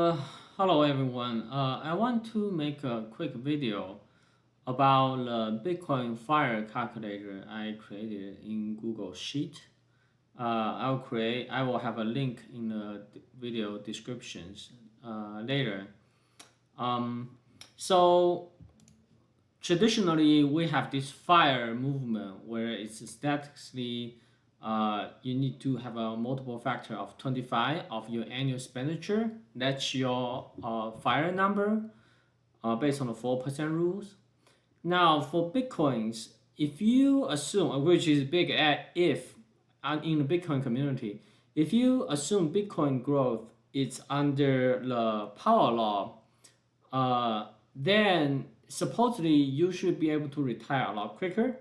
Hello everyone. I want to make a quick video about the Bitcoin Fire calculator I created in Google Sheet. I will have a link in the video descriptions later. Um, so traditionally we have this fire movement where it's statically you need to have a multiple factor of 25 of your annual expenditure. That's your fire number based on the 4% rules. Now for bitcoins, if you assume, which is big at if in the Bitcoin community, if you assume Bitcoin growth is under the power law, then supposedly you should be able to retire a lot quicker.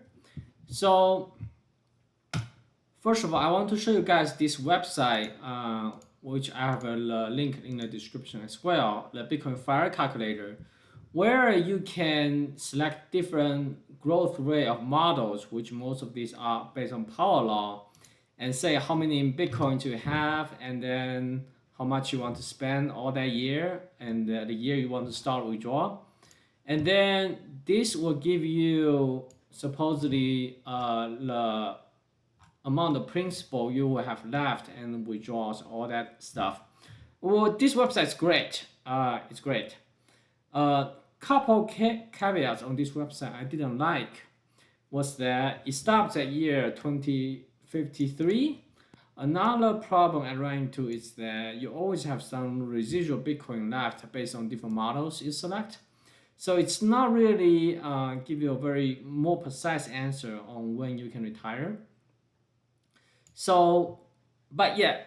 So first of all, I want to show you guys this website, which I have a link in the description as well, the Bitcoin Fire Calculator, where you can select different growth rate of models, which most of these are based on power law, and say how many Bitcoins you have, and then how much you want to spend all that year, and the year you want to start withdraw. And then this will give you supposedly the amount of principal you will have left and withdrawals, all that stuff. Well, this website's great. It's great. Couple caveats on this website I didn't like was that it stops at year 2053. Another problem I ran into is that you always have some residual Bitcoin left based on different models you select. So it's not really give you a very more precise answer on when you can retire. So, but yeah,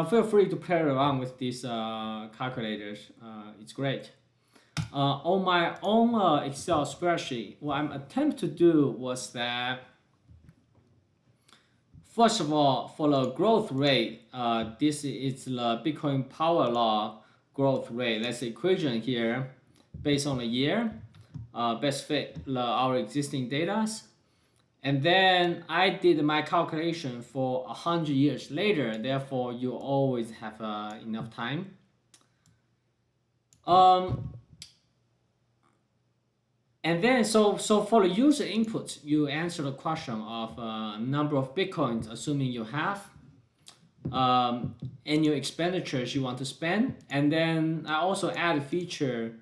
feel free to play around with these calculators. It's great. On my own Excel spreadsheet, what I'm attempt to do was that first of all, for the growth rate, this is the Bitcoin Power Law growth rate. That's the equation here, based on the year, best fit our existing data. And then I did my calculation for 100 years later. Therefore, you always have enough time. And then, so for the user input, you answer the question of number of Bitcoins, assuming you have, annual expenditures you want to spend. And then I also add a feature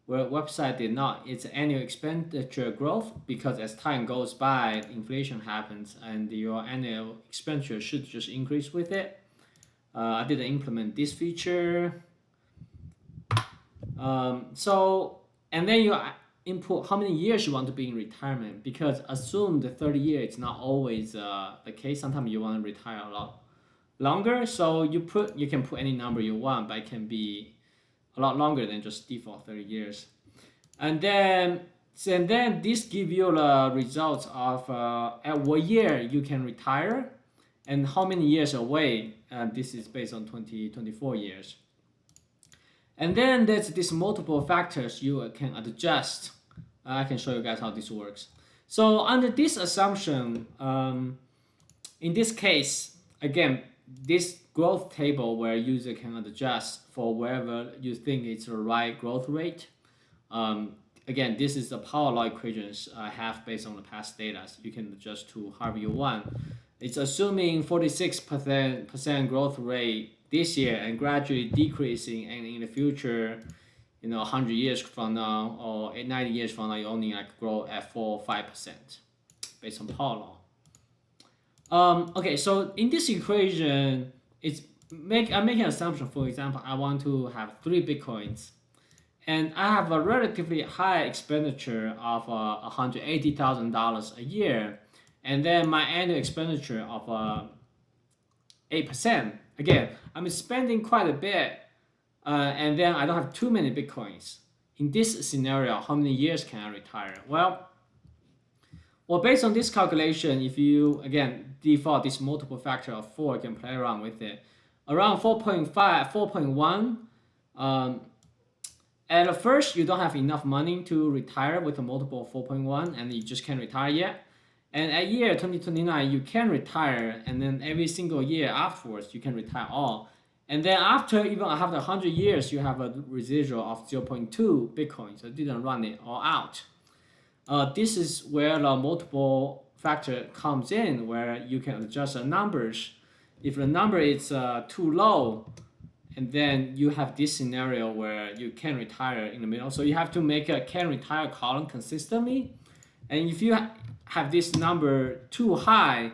where website did not. It's annual expenditure growth, because as time goes by, inflation happens and your annual expenditure should just increase with it. I didn't implement this feature. And then you input how many years you want to be in retirement, because assume the 30 years is not always the case. Sometimes you want to retire a lot longer. So you can put any number you want, but it can be a lot longer than just default 30 years. And then this give you the results of at what year you can retire and how many years away. This is based on 2024 years. And then there's this multiple factors you can adjust. I can show you guys how this works. So under this assumption, in this case, again, this growth table where user can adjust for wherever you think it's the right growth rate. Again, this is the power law equations I have based on the past data. So you can adjust to however you want. It's assuming 46% growth rate this year and gradually decreasing, and in the future, 100 years from now or 90 years from now, you only grow at 4 or 5% based on power law. Okay, so in this equation, I'm making an assumption. For example, I want to have 3 Bitcoins, and I have a relatively high expenditure of $180,000 a year, and then my annual expenditure of 8%. Again, I'm spending quite a bit, and then I don't have too many Bitcoins. In this scenario, how many years can I retire? Well, based on this calculation, if you, again, default this multiple factor of 4, you can play around with it. Around 4.5, 4.1, at first, you don't have enough money to retire with a multiple 4.1, and you just can't retire yet. And at year 2029, you can retire, and then every single year afterwards, you can retire all. And then after 100 years, you have a residual of 0.2 Bitcoin. So it didn't run it all out. This is where the multiple factor comes in, where you can adjust the numbers. If the number is too low, and then you have this scenario where you can retire in the middle. So you have to make a can retire column consistently. And if you have this number too high,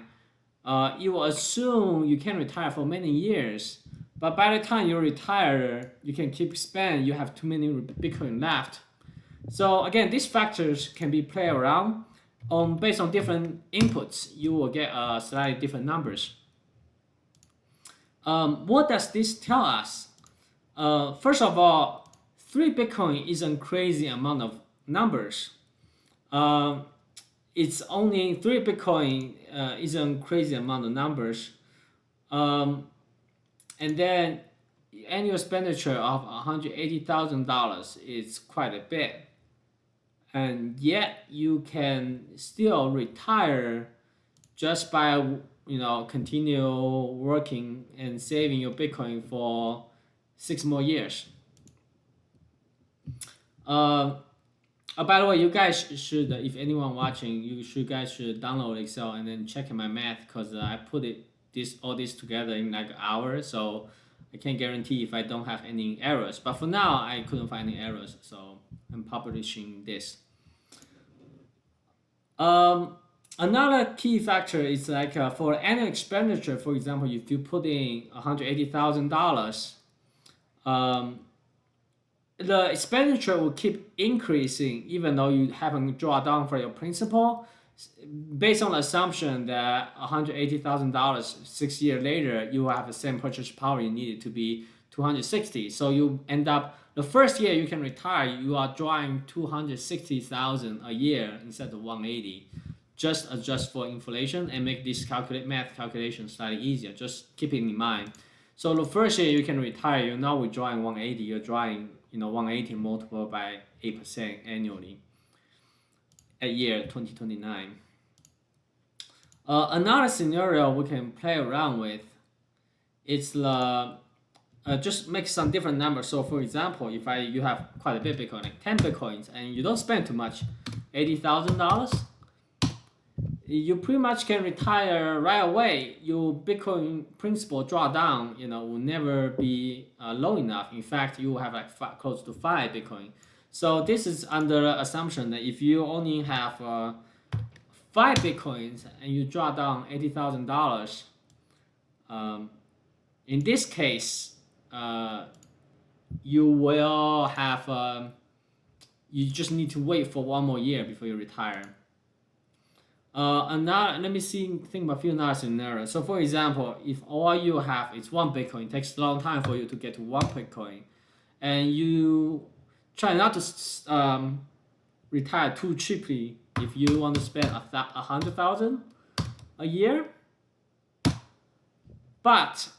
you will assume you can retire for many years. But by the time you retire, you can keep spending, you have too many Bitcoin left. So again, these factors can be played around. Based on different inputs, you will get slightly different numbers. What does this tell us? First of all, 3 Bitcoin isn't crazy amount of numbers. It's only 3 Bitcoin isn't crazy amount of numbers. And then annual expenditure of $180,000 is quite a bit. And yet you can still retire just by continue working and saving your Bitcoin for 6 more years. By the way, you guys should, if anyone watching, you guys should download Excel and then check my math, because I put all this together in like an hour, so I can't guarantee if I don't have any errors. But for now, I couldn't find any errors, so I'm publishing this. Another key factor is like for annual expenditure, for example, if you put in $180,000, the expenditure will keep increasing even though you haven't drawn down for your principal, based on the assumption that $180,000 6 years later you will have the same purchase power you needed to be 260. So you end up the first year you can retire, you are drawing 260,000 a year instead of 180. Just adjust for inflation and make this math calculation slightly easier. Just keep it in mind. So the first year you can retire, you're not withdrawing 180, you're drawing 180 multiplied by 8% annually at year 2029. Another scenario we can play around with is just make some different numbers. So for example, if you have quite a bit of Bitcoin, like 10 Bitcoins, and you don't spend too much, $80,000, you pretty much can retire right away. Your Bitcoin principal drawdown, will never be low enough. In fact, you will have like close to 5 Bitcoin. So this is under the assumption that if you only have 5 Bitcoins and you draw down $80,000, in this case, you will have you just need to wait for 1 more year before you retire. Let me think about a few another scenarios. So for example, if all you have is 1 Bitcoin, it takes a long time for you to get to 1 Bitcoin, and you try not to retire too cheaply. If you want to spend 100,000 a year, but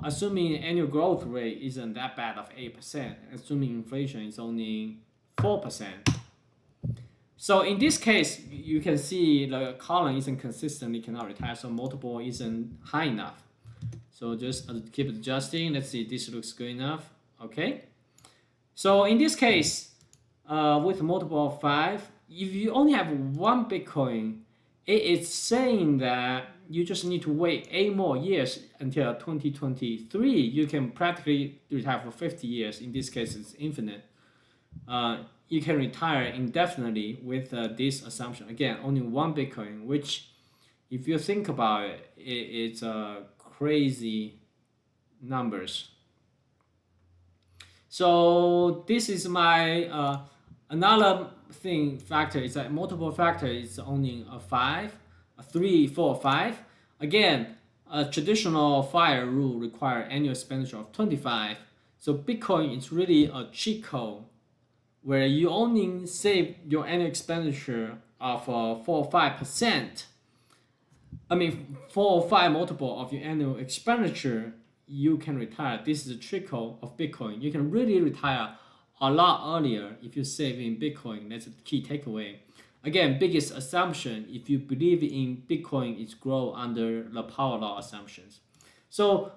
assuming annual growth rate isn't that bad of 8%, assuming inflation is only 4%. So in this case, you can see the column isn't consistent, it cannot retire, so multiple isn't high enough. So just keep adjusting. Let's see, this looks good enough. Okay. So in this case, with multiple of 5, if you only have 1 Bitcoin, it is saying that you just need to wait 8 more years until 2023. You can practically retire for 50 years. In this case, it's infinite. You can retire indefinitely with this assumption. Again, only 1 Bitcoin, which, if you think about it, it's crazy numbers. So this is my another factor is that multiple factor is only a 5, a 3, 4, 5. Again, a traditional FIRE rule require annual expenditure of 25. So Bitcoin is really a cheat code where you only save your annual expenditure of 4 or 5%. 4 or 5 multiple of your annual expenditure, you can retire. This is a trick of Bitcoin. You can really retire a lot earlier if you save in Bitcoin. That's a key takeaway. Again, biggest assumption, if you believe in Bitcoin, it's grow under the power law assumptions. So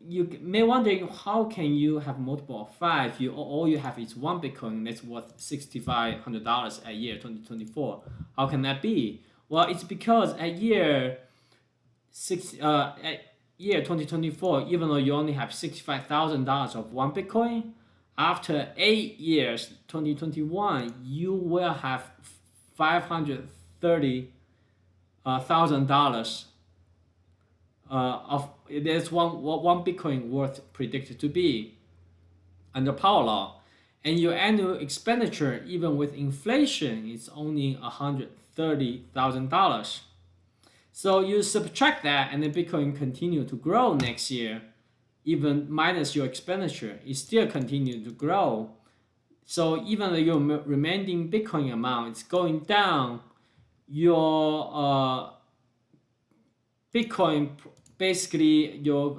you may wondering how can you have multiple of 5? You all you have is one Bitcoin that's worth $6,500 a year 2024. How can that be? Well, it's because at year 2024, even though you only have $65,000 of one Bitcoin, after 8 years, 2021, you will have $530,000 of there's one Bitcoin worth predicted to be under power law, and your annual expenditure, even with inflation, is only $130,000. So you subtract that, and the Bitcoin continue to grow next year, even minus your expenditure, it still continue to grow. So even though your remaining Bitcoin amount is going down, your Bitcoin, basically your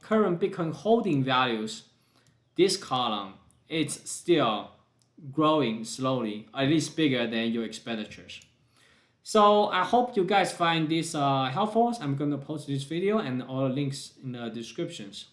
current Bitcoin holding values, this column, it's still growing slowly, at least bigger than your expenditures. So I hope you guys find this helpful. I'm going to post this video and all the links in the descriptions.